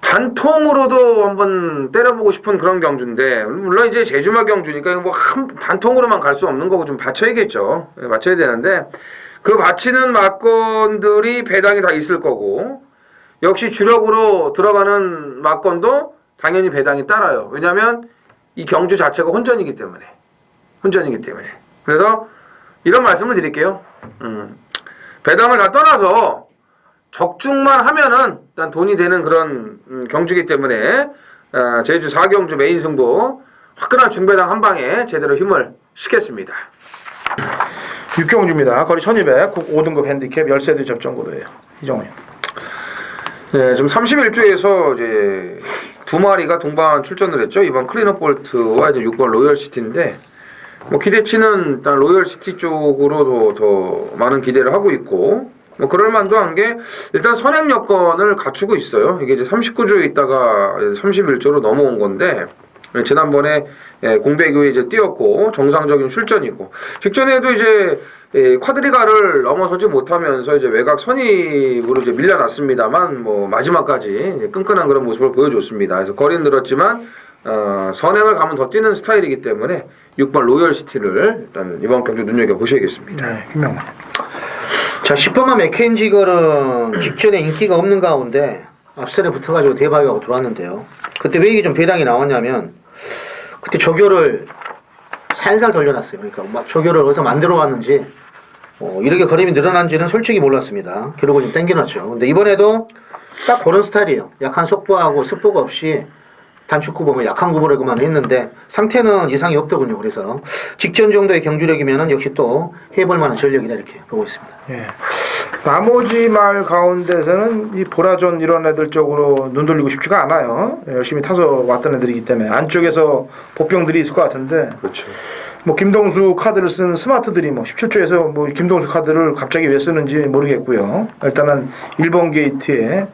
단통으로도 한번 때려보고 싶은 그런 경주인데 물론 이제 제주마 경주니까 뭐 한 단통으로만 갈 수 없는 거고 좀 받쳐야겠죠. 받쳐야 되는데 그 받치는 막건들이 배당이 다 있을 거고 역시 주력으로 들어가는 막건도 당연히 배당이 따라요. 왜냐하면 이 경주 자체가 혼전이기 때문에. 그래서 이런 말씀을 드릴게요. 배당을 다 떠나서 적중만 하면은 일단 돈이 되는 그런 경주이기 때문에 제주 4경주 메인 승부 화끈한 중배당 한 방에 제대로 힘을 싣겠습니다. 6경주입니다. 거리 1200, 5등급 핸디캡 10세대 접전고도예요. 이정훈. 네, 지금 31주에서 이제 두 마리가 동반 출전을 했죠. 이번 클리너 볼트와 이제 6번 로열시티인데 뭐 기대치는 일단 로열시티 쪽으로 더 많은 기대를 하고 있고 뭐 그럴 만도 한 게 일단 선행 여건을 갖추고 있어요. 이게 이제 39주에 있다가 31조로 넘어온 건데 지난번에 공백교에 이제 뛰었고 정상적인 출전이고 직전에도 이제 쿼드리가를 넘어서지 못하면서 이제 외곽 선입으로 이제 밀려났습니다만 뭐 마지막까지 끈끈한 그런 모습을 보여줬습니다. 그래서 거리는 늘었지만 선행을 가면 더 뛰는 스타일이기 때문에 6번 로열시티를 일단 이번 경주 눈여겨 보셔야겠습니다. 네, 김명만. 자, 10번만 맥켄지걸은 직전에 인기가 없는 가운데 앞선에 붙어가지고 대박이 하고 들어왔는데요. 그때 왜 이게 좀 배당이 나왔냐면 그때 조교를 살살 돌려놨어요. 그러니까 막 조교를 어디서 만들어 왔는지 이렇게 걸음이 늘어난지는 솔직히 몰랐습니다. 기록을 좀 당겨놨죠. 근데 이번에도 딱 그런 스타일이에요. 약한 속보하고 스포가 없이 단축 구보면 약한 구보라고만 했는데 상태는 이상이 없더군요. 그래서 직전 정도의 경주력이면은 역시 또 해볼 만한 전력이다 이렇게 보고 있습니다. 예. 나머지 말 가운데서는 이 보라존 이런 애들 쪽으로 눈 돌리고 싶지가 않아요. 열심히 타서 왔던 애들이기 때문에 안쪽에서 보병들이 있을 것 같은데. 그렇죠. 뭐 김동수 카드를 쓴 스마트들이 뭐 17조에서 뭐 김동수 카드를 갑자기 왜 쓰는지 모르겠고요. 일단은 1번 게이트에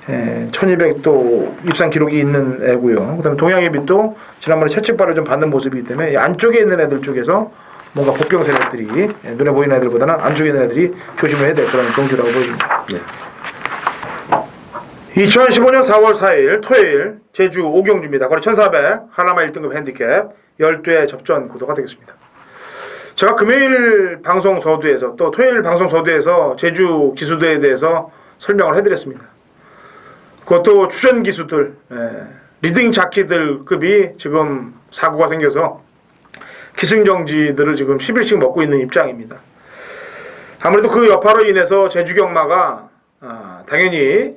1200도 입상 기록이 있는 애고요. 그다음에 동양예빛도 지난번에 채찍발을 좀 받는 모습이기 때문에 이 안쪽에 있는 애들 쪽에서 뭔가 복병 세력들이 눈에 보이는 애들보다는 안쪽에 있는 애들이 조심을 해야 될 그런 경주라고 보입니다. 네. 2015년 4월 4일 토요일 제주 5경주입니다. 거리 1400 하나마 1등급 핸디캡 12회 접전 구도가 되겠습니다. 제가 금요일 방송 서두에서 또 토요일 방송 서두에서 제주 기수대에 대해서 설명을 해드렸습니다. 그것도 추전 기수들, 리딩 자키들 급이 지금 사고가 생겨서 기승정지들을 지금 10일씩 먹고 있는 입장입니다. 아무래도 그 여파로 인해서 제주 경마가 당연히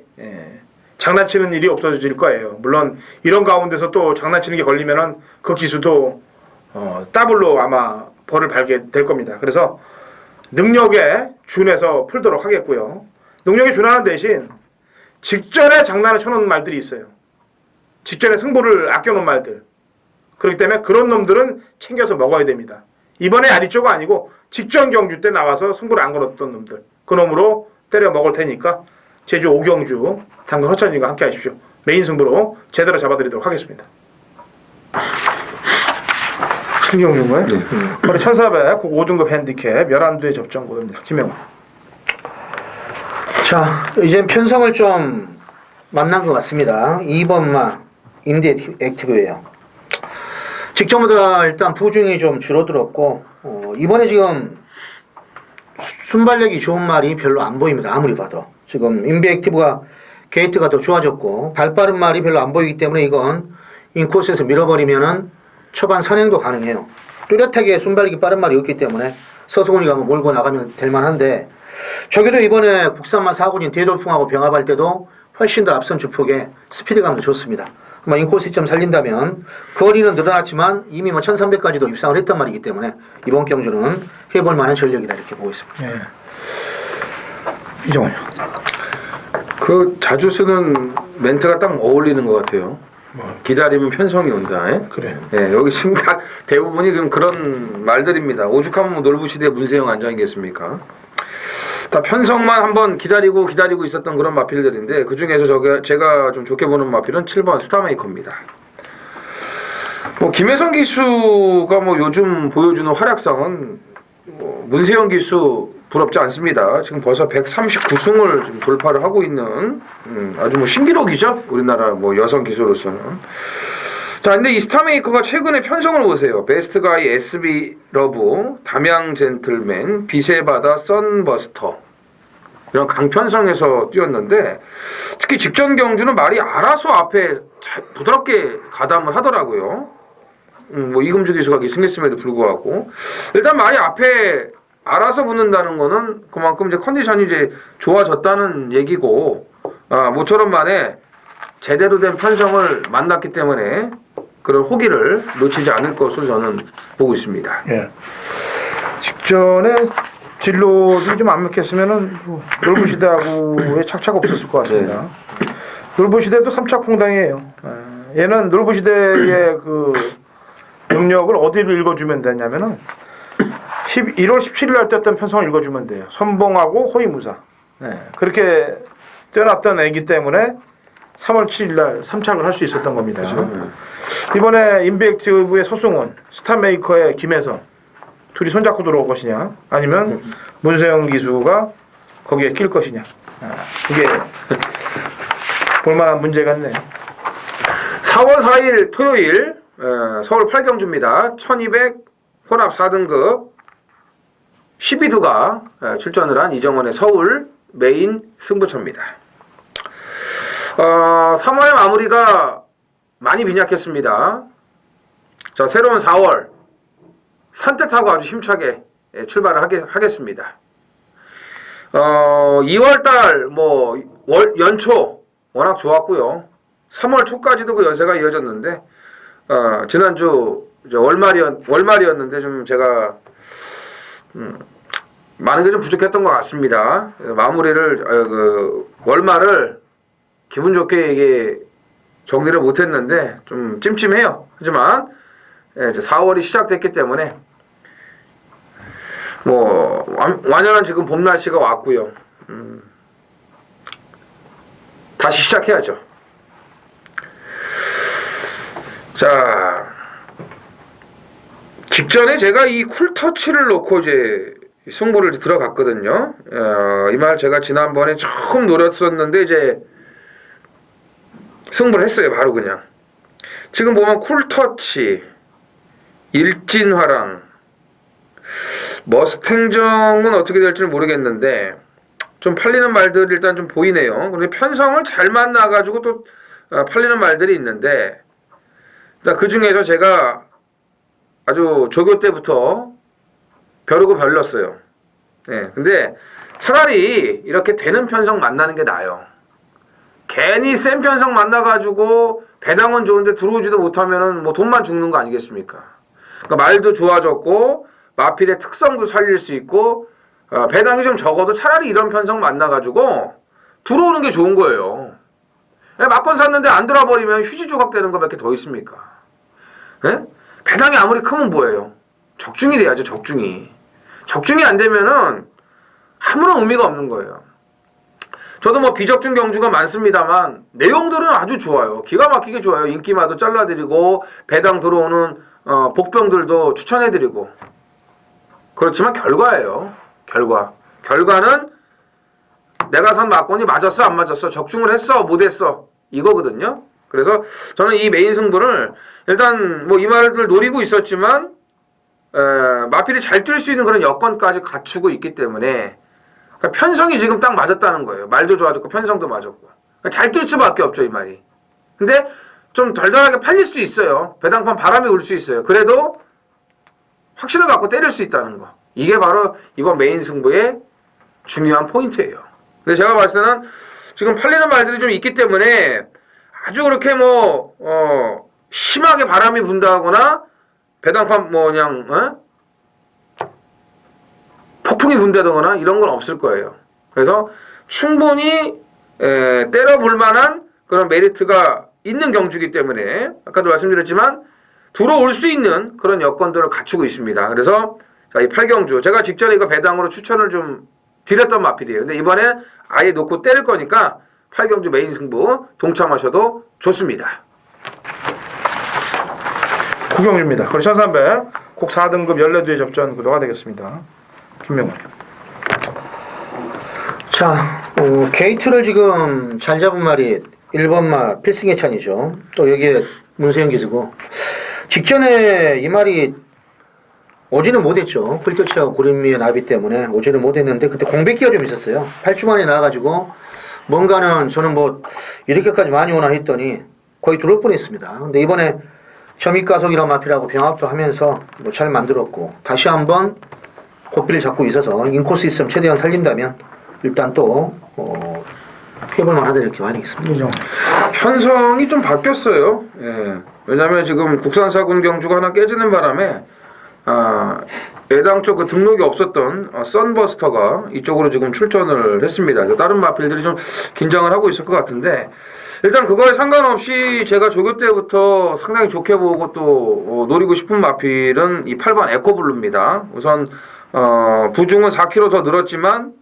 장난치는 일이 없어질 거예요. 물론 이런 가운데서 또 장난치는 게 걸리면은 그 기수도 더블로 아마 벌을 받게 될 겁니다. 그래서 능력에 준해서 풀도록 하겠고요. 능력에 준하는 대신 직전에 장난을 쳐놓은 말들이 있어요. 직전에 승부를 아껴놓은 말들. 그렇기 때문에 그런 놈들은 챙겨서 먹어야 됩니다. 이번에 아리쪼가 아니고 직전 경주 때 나와서 승부를 안 걸었던 놈들. 그 놈으로 때려 먹을 테니까 제주 오경주 당근 허찬님과 함께 하십시오. 메인 승부로 제대로 잡아드리도록 하겠습니다. 7경주인가요? 네. 올해 1400 5등급 핸디캡 11두의 접전고도입니다. 김영호. 자, 이제 편성을 좀 만난 것 같습니다. 2번마 인디 액티브예요. 직전보다 일단 부중이 좀 줄어들었고 이번에 지금 순발력이 좋은 말이 별로 안 보입니다. 아무리 봐도 지금 인비 액티브가 게이트가 더 좋아졌고 발 빠른 말이 별로 안 보이기 때문에 이건 인코스에서 밀어버리면은 초반 선행도 가능해요. 뚜렷하게 순발력이 빠른 말이 없기 때문에 서수근이가 뭐 몰고 나가면 될 만한데 저기도 이번에 국산마 사군인 대돌풍하고 병합할 때도 훨씬 더 앞선 주폭에 스피드감도 좋습니다. 인코스 좀 살린다면 거리는 늘어났지만 이미 뭐 1300까지도 입상을 했단 말이기 때문에 이번 경주는 해볼 만한 전력이다 이렇게 보고 있습니다. 예. 이정원요. 그 자주 쓰는 멘트가 딱 어울리는 것 같아요. 기다리면 편성이 온다. 그래. 네, 여기 지금 다 대부분이 그런 말들입니다. 오죽하면 뭐 놀부시대 문세영 안장이겠습니까? 다 편성만 한번 기다리고 있었던 그런 마필들인데 그 중에서 제가 좀 좋게 보는 마필은 7번 스타메이커입니다. 뭐 김혜성 기수가 뭐 요즘 보여주는 활약상은 뭐 문세영 기수 부럽지 않습니다. 지금 벌써 139승을 지금 돌파를 하고 있는 아주 뭐 신기록이죠. 우리나라 뭐 여성 기수로서는. 자, 근데 이 스타메이커가 최근에 편성을 보세요. 베스트가이, SB 러브, 담양 젠틀맨, 빛의 바다, 썬버스터 이런 강편성에서 뛰었는데 특히 직전 경주는 말이 알아서 앞에 부드럽게 가담을 하더라고요. 뭐 이금주 기수가 기승했음에도 불구하고 일단 말이 앞에 알아서 붙는다는 거는 그만큼 이제 컨디션이 이제 좋아졌다는 얘기고 모처럼 만에 제대로 된 편성을 만났기 때문에 그런 호기를 놓치지 않을 것으로 저는 보고 있습니다. 예. 직전에 진로들이 좀 완벽했으면은 놀부시대하고의 착차가 없었을 것 같습니다. 놀부시대도 3차 퐁당이에요. 얘는 놀부시대의 그 능력을 어디를 읽어주면 되냐면은 1월 17일 날 떴던 편성을 읽어주면 돼요. 선봉하고 호위무사. 네. 그렇게 뛰어났던 애기 때문에 3월 7일 날 3착을 할 수 있었던 겁니다. 그렇죠. 이번에 인비액티브의 서승원, 스타메이커의 김혜성 둘이 손잡고 들어올 것이냐 아니면 문세영 기수가 거기에 낄 것이냐. 이게 볼만한 문제 같네요. 4월 4일 토요일 서울 8경주입니다. 1200 혼합 4등급 12두가 출전을 한 이정원의 서울 메인 승부처입니다. 3월의 마무리가 많이 빈약했습니다. 자, 새로운 4월 산뜻하고 아주 힘차게 출발을 하겠습니다. 2월달 뭐 연초 워낙 좋았고요. 3월 초까지도 그 여세가 이어졌는데 지난주 월말이었는데 좀 제가 많은 게 좀 부족했던 것 같습니다. 마무리를 그 월말을 기분 좋게 이게 정리를 못했는데 좀 찜찜해요. 하지만 이제 4월이 시작됐기 때문에 뭐 완연한 지금 봄 날씨가 왔고요. 다시 시작해야죠. 자, 직전에 제가 이 쿨터치를 놓고 이제 승부를 들어갔거든요. 이 말 제가 지난번에 처음 노렸었는데 이제 승부를 했어요. 바로 그냥. 지금 보면 쿨터치, 일진화랑, 머스탱정은 어떻게 될지는 모르겠는데 좀 팔리는 말들이 일단 좀 보이네요. 근데 편성을 잘 만나가지고 또 팔리는 말들이 있는데 그 중에서 제가 아주 조교 때부터 벼르고 별렀어요. 네, 근데 차라리 이렇게 되는 편성 만나는 게 나아요. 괜히 센 편성 만나가지고 배당은 좋은데 들어오지도 못하면은 뭐 돈만 죽는 거 아니겠습니까? 그러니까 말도 좋아졌고 마필의 특성도 살릴 수 있고 배당이 좀 적어도 차라리 이런 편성 만나가지고 들어오는 게 좋은 거예요. 막건 샀는데 안 들어버리면 휴지 조각 되는 거밖에 더 있습니까? 예? 배당이 아무리 크면 뭐예요? 적중이 돼야죠, 적중이. 적중이 안 되면은 아무런 의미가 없는 거예요. 저도 뭐 비적중 경주가 많습니다만 내용들은 아주 좋아요. 기가 막히게 좋아요. 인기마도 잘라드리고 배당 들어오는 복병들도 추천해드리고. 그렇지만 결과예요. 결과는 내가 산 막건이 맞았어 안 맞았어 적중을 했어 못했어 이거거든요. 그래서 저는 이 메인 승부를 일단 뭐 이 말을 노리고 있었지만 마필이 잘 뛸 수 있는 그런 여건까지 갖추고 있기 때문에 그러니까 편성이 지금 딱 맞았다는 거예요. 말도 좋아졌고 편성도 맞았고 그러니까 잘 뛸 수밖에 없죠 이 말이. 근데 좀 덜덜하게 팔릴 수 있어요. 배당판 바람이 올 수 있어요. 그래도 확신을 갖고 때릴 수 있다는 거. 이게 바로 이번 메인 승부의 중요한 포인트예요. 근데 제가 봤을 때는 지금 팔리는 말들이 좀 있기 때문에 아주 그렇게 심하게 바람이 분다거나 배당판 그냥 폭풍이 분다거나 이런 건 없을 거예요. 그래서 충분히 때려볼 만한 그런 메리트가 있는 경주이기 때문에 아까도 말씀드렸지만 들어올 수 있는 그런 여건들을 갖추고 있습니다. 그래서 자, 이 8경주 제가 직전에 이거 배당으로 추천을 좀 드렸던 마필이에요. 근데 이번에 아예 놓고 때릴 거니까 8경주 메인 승부 동참하셔도 좋습니다. 9경주입니다. 거리 1300 곡 4등급 14두의 접전 구도가 되겠습니다. 김명훈. 자, 게이트를 지금 잘 잡은 말이 1번마 필승예찬이죠. 또 여기에 문세영 기수고 직전에 이 말이 오지는 못했죠. 풀터치하고 구름미의 나비 때문에 오지는 못했는데 그때 공백기가 좀 있었어요. 8주 만에 나와가지고 뭔가는 저는 뭐 이렇게까지 많이 오나 했더니 거의 들어올 뻔했습니다. 근데 이번에 점입가속이라는 마필하고 병합도 하면서 뭐 잘 만들었고 다시 한번 고삐를 잡고 있어서 인코스 있으면 최대한 살린다면 일단 또 해볼만 하다 이렇게 봐야 되겠습니다. 편성이 좀 바뀌었어요. 예. 왜냐하면 지금 국산사군 경주가 하나 깨지는 바람에 애당초 그 등록이 없었던 썬버스터가 이쪽으로 지금 출전을 했습니다. 그래서 다른 마필들이 좀 긴장을 하고 있을 것 같은데 일단 그거에 상관없이 제가 조교 때부터 상당히 좋게 보고 또 노리고 싶은 마필은 이 8번 에코블루입니다. 우선 부중은 4kg 더 늘었지만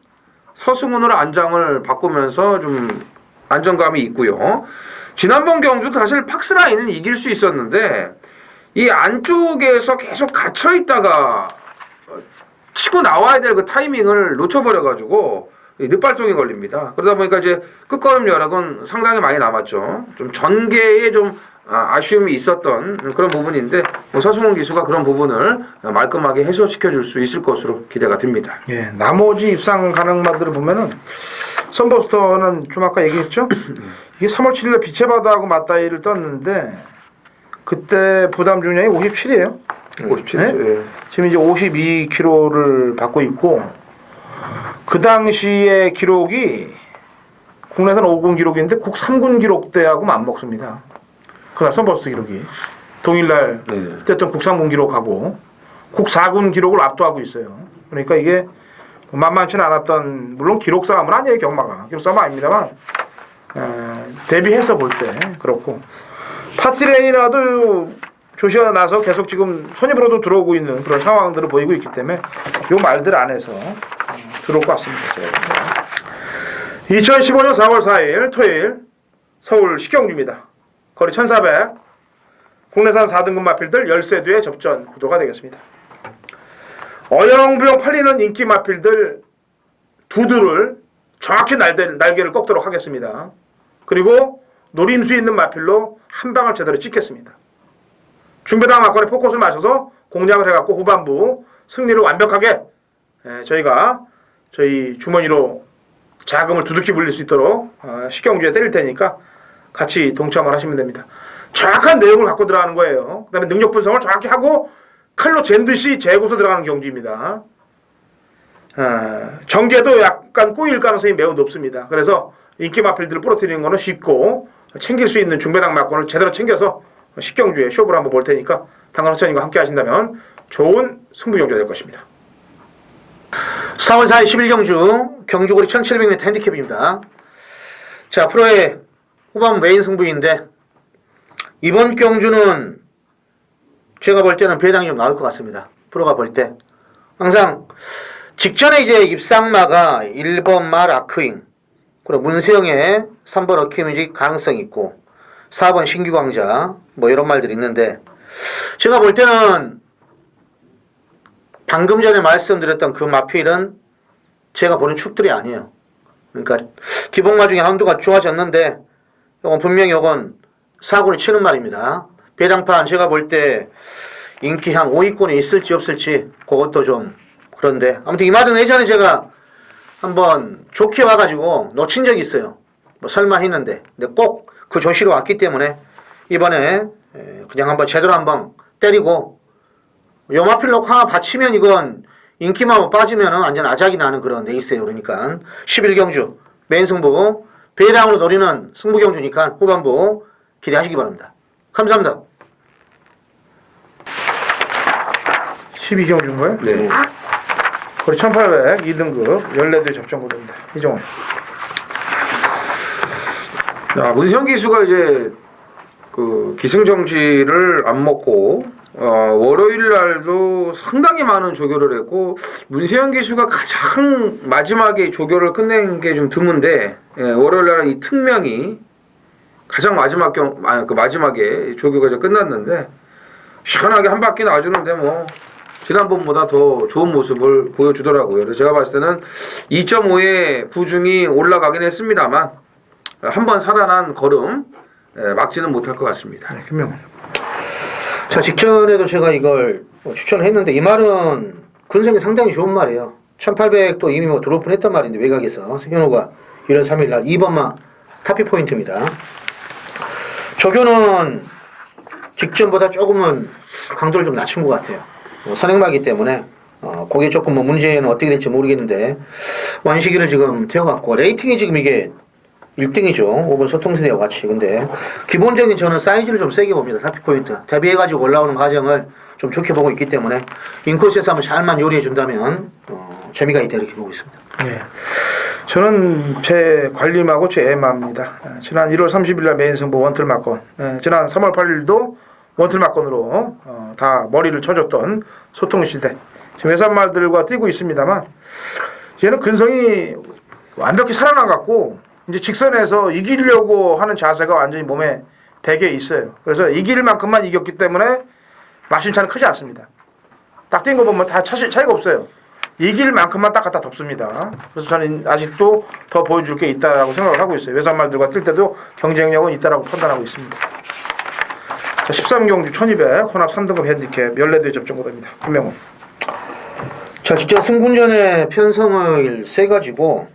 서승훈으로 안장을 바꾸면서 좀 안정감이 있고요. 지난번 경주도 사실 팍스라인은 이길 수 있었는데 이 안쪽에서 계속 갇혀 있다가 치고 나와야 될 그 타이밍을 놓쳐버려가지고 늦발동이 걸립니다. 그러다 보니까 이제 끝걸음 여력은 상당히 많이 남았죠. 좀 전개에 좀 아쉬움이 있었던 그런 부분인데 뭐 서승훈 기수가 그런 부분을 말끔하게 해소시켜 줄 수 있을 것으로 기대가 됩니다. 예, 나머지 입상 가능마들을 보면은 썬버스터는 좀 아까 얘기했죠. 이게 3월 7일에 빛의 바다하고 맞다이를 떴는데 그때 부담 중량이 57이에요. 57. 네? 예. 지금 이제 52kg를 받고 있고 그 당시의 기록이 국내선 5군 기록인데 국 3군 기록대하고 맞먹습니다. 그날 선버스 기록이 동일날 네. 뗐던 국 3군 기록하고 국 4군 기록을 압도하고 있어요. 그러니까 이게 만만치는 않았던 물론 기록 싸움은 아니에요. 경마가 기록 싸움은 아닙니다만 대비해서 볼 때 그렇고 파티레인이라도 조시아 나서 계속 지금 선입으로도 들어오고 있는 그런 상황들을 보이고 있기 때문에 요 말들 안에서 들어올 것 같습니다. 2015년 4월 4일 토요일 서울 식경주입니다. 거리 1400 국내산 4등급 마필들 13두의 접전 구도가 되겠습니다. 어영부영 팔리는 인기 마필들 두두를 정확히 날개를 꺾도록 하겠습니다. 그리고 노림수 있는 마필로 한 방을 제대로 찍겠습니다. 중배당 막걸리 포커스를 맞춰서 공략을 해갖고 후반부 승리를 완벽하게 저희가 저희 주머니로 자금을 두둑히 불릴 수 있도록 식경주에 때릴 테니까 같이 동참을 하시면 됩니다. 정확한 내용을 갖고 들어가는 거예요. 그 다음에 능력 분석을 정확히 하고 칼로 잰 듯이 재고서 들어가는 경주입니다. 전개도 약간 꼬일 가능성이 매우 높습니다. 그래서 인기 마필들을 부러뜨리는 거는 쉽고 챙길 수 있는 중배당 막권을 제대로 챙겨서 식경주에 쇼부를 한번 볼 테니까 당근 허천님과 함께 하신다면 좋은 승부경주가 될 것입니다. 4월 4일 11경주 경주거리 1700m 핸디캡입니다. 자, 프로의 후반 메인 승부인데 이번 경주는 제가 볼 때는 배당이 좀 나올 것 같습니다. 프로가 볼 때 항상 직전에 이제 입상마가 1번 말 아크잉, 그리고 문세영의 3번 어키뮤직 가능성이 있고 4번 신규광자 뭐 이런 말들이 있는데 제가 볼 때는 방금 전에 말씀드렸던 그 마필은 제가 보는 축들이 아니에요. 그러니까 기복마 중에 한두가 좋아졌는데 이건 분명히 이건 사고를 치는 말입니다. 배당판 제가 볼 때 인기 한 5위권에 있을지 없을지 그것도 좀 그런데 아무튼 이 말은 예전에 제가 한번 좋게 와가지고 놓친 적이 있어요. 뭐 설마 했는데 근데 꼭 그 조시로 왔기 때문에 이번에 그냥 한번 제대로 한번 때리고 요마필 놓고 하나 받치면 이건 인기만 빠지면은 완전 아작이 나는 그런 레이스예요. 그러니까 11경주 메인 승부 배당으로 노리는 승부경주니까 후반부 기대하시기 바랍니다. 감사합니다. 12경주인가요? 네. 거리 1800 2등급 14대 접전고도입니다. 이정원. 자, 문세영 기수가 이제 그 기승정지를 안 먹고 월요일 날도 상당히 많은 조교를 했고 문세영 기수가 가장 마지막에 조교를 끝낸 게 좀 드문데 월요일 날 이 특명이 가장 마지막에 조교가 이제 끝났는데 시원하게 한 바퀴 놔주는데 뭐 지난번보다 더 좋은 모습을 보여주더라고요. 그래서 제가 봤을 때는 2.5의 부중이 올라가긴 했습니다만 한번 살아난 걸음 막지는 못할 것 같습니다. 네, 김명훈. 자, 직전에도 제가 이걸 추천을 했는데 이 말은 근성이 상당히 좋은 말이에요. 1800도 이미 뭐 드롭을 했단 말인데 외곽에서 현호가 1월 3일 날 2번마 타피 포인트입니다. 조교는 직전보다 조금은 강도를 좀 낮춘 것 같아요. 선행마기 때문에 그게 조금 뭐 문제는 어떻게 될지 모르겠는데 완시기를 지금 태워갖고 레이팅이 지금 이게 1등이죠. 5번 소통세대와 같이. 근데 기본적인 저는 사이즈를 좀 세게 봅니다. 타피 포인트. 대비해가지고 올라오는 과정을 좀 좋게 보고 있기 때문에 인코스에서 한번 잘만 요리해 준다면 재미가 있다 이렇게 보고 있습니다. 네. 저는 제 관림하고 제 애마입니다. 지난 1월 30일 날 메인 승부 원틀 막건, 지난 3월 8일도 원틀 막건으로 다 머리를 쳐줬던 소통시대. 지금 외산말들과 뛰고 있습니다만 얘는 근성이 완벽히 살아나갔고 이제 직선에서 이기려고 하는 자세가 완전히 몸에 배겨 있어요. 그래서 이길 만큼만 이겼기 때문에 마심차는 크지 않습니다. 딱 뛴 거 보면 다 차이가 없어요. 이길 만큼만 딱 갖다 덮습니다. 그래서 저는 아직도 더 보여줄 게 있다라고 생각을 하고 있어요. 외산말들과 뛸 때도 경쟁력은 있다라고 판단하고 있습니다. 자, 13경주 1200 혼합 3등급 핸디캡 14대 접전고도입니다. 김명훈. 자, 직전 승군전에 편성을 세가지고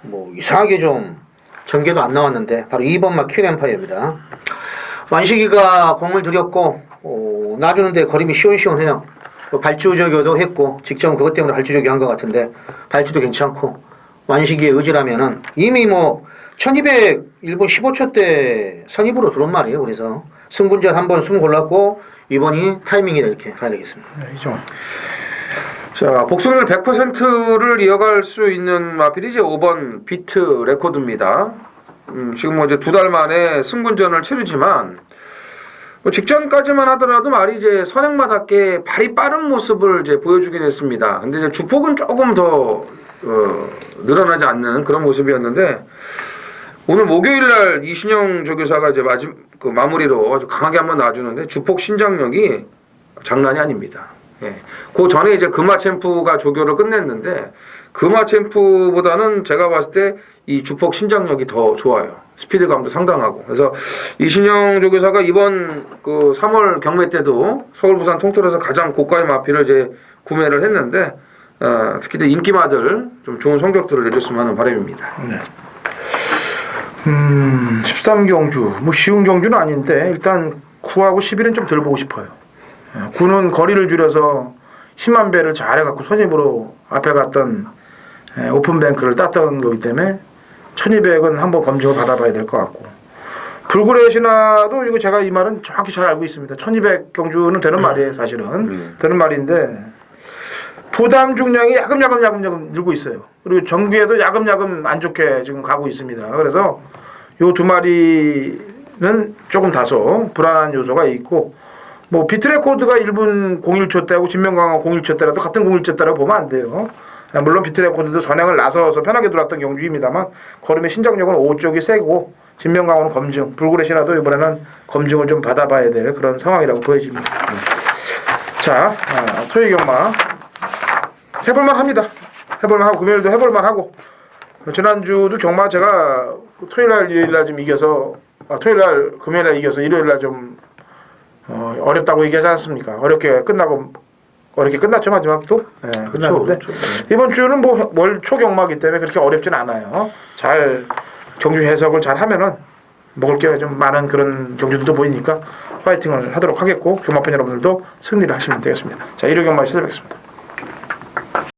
뭐 이상하게 좀 전개도 안 나왔는데 바로 2번마 퀸엠파이어입니다. 완식이가 공을 들였고 놔주는데 거림이 시원시원해요. 발주조교도 했고 직전 그것 때문에 발주조교 한 것 같은데 발주도 괜찮고 완식이의 의지라면은 이미 뭐 1200 일본 15초 때 선입으로 들어온 말이에요. 그래서 승군전 한번 숨 골랐고 이번이 타이밍이다 이렇게 봐야 되겠습니다. 네, 이정원. 자, 복수를 100%를 이어갈 수 있는 마필이 이제 5번 비트 레코드입니다. 지금 뭐 이제 2달 만에 승군전을 치르지만 뭐 직전까지만 하더라도 말이 이제 선행마답게 발이 빠른 모습을 이제 보여주긴 했습니다. 근데 이제 주폭은 조금 더 늘어나지 않는 그런 모습이었는데 오늘 목요일 날 이신영 조교사가 이제 마무리로 아주 강하게 한번 놔주는데 주폭 신장력이 장난이 아닙니다. 예. 그 전에 이제 금화 챔프가 조교를 끝냈는데 금화 챔프보다는 제가 봤을 때 이 주폭 신장력이 더 좋아요. 스피드감도 상당하고. 그래서 이신영 조교사가 이번 그 3월 경매 때도 서울 부산 통틀어서 가장 고가의 마필을 이제 구매를 했는데 특히 인기마들 좀 좋은 성적들을 내줬으면 하는 바람입니다. 네. 13경주 뭐 쉬운 경주는 아닌데 일단 9하고 11은 좀 덜 보고 싶어요. 9는 거리를 줄여서 힘만 배를 잘 해갖고 선입으로 앞에 갔던 오픈뱅크를 땄던 거기 때문에 1200은 한번 검증을 받아봐야 될 것 같고 불굴의 신화도 이거 제가 이 말은 정확히 잘 알고 있습니다. 1200 경주는 되는 말이에요, 사실은. 되는 말인데 부담 중량이 야금야금 늘고 있어요. 그리고 정규에도 야금야금 안 좋게 지금 가고 있습니다. 그래서 요 두 마리는 조금 다소 불안한 요소가 있고 뭐 비트레코드가 1분 01초 때하고 진명강화 01초 때라도 같은 01초 때라고 보면 안 돼요. 물론 비트레코드도 선행을 나서서 편하게 돌았던 경주입니다만 걸음의 신장력은 5쪽이 세고 진명강화는 검증, 불굴의 신화도 이번에는 검증을 좀 받아봐야 될 그런 상황이라고 보여집니다. 자, 토요일 경마 해볼만 합니다. 해볼만 하고 금요일도 해볼만 하고 지난주도 경마 제가 토요일날 일요일날 좀 이겨서 토요일날 금요일날 이겨서 일요일날 좀 어렵다고 얘기하지 않습니까? 어렵게 끝났죠 마지막도. 네, 끝났는데 그렇죠. 이번 주는 뭐 월초 경마기 때문에 그렇게 어렵진 않아요. 잘 경주 해석을 잘 하면은 먹을 게 좀 많은 그런 경주들도 보이니까 파이팅을 하도록 하겠고 경마팬 여러분들도 승리를 하시면 되겠습니다. 자 일요 경마에 찾아뵙겠습니다.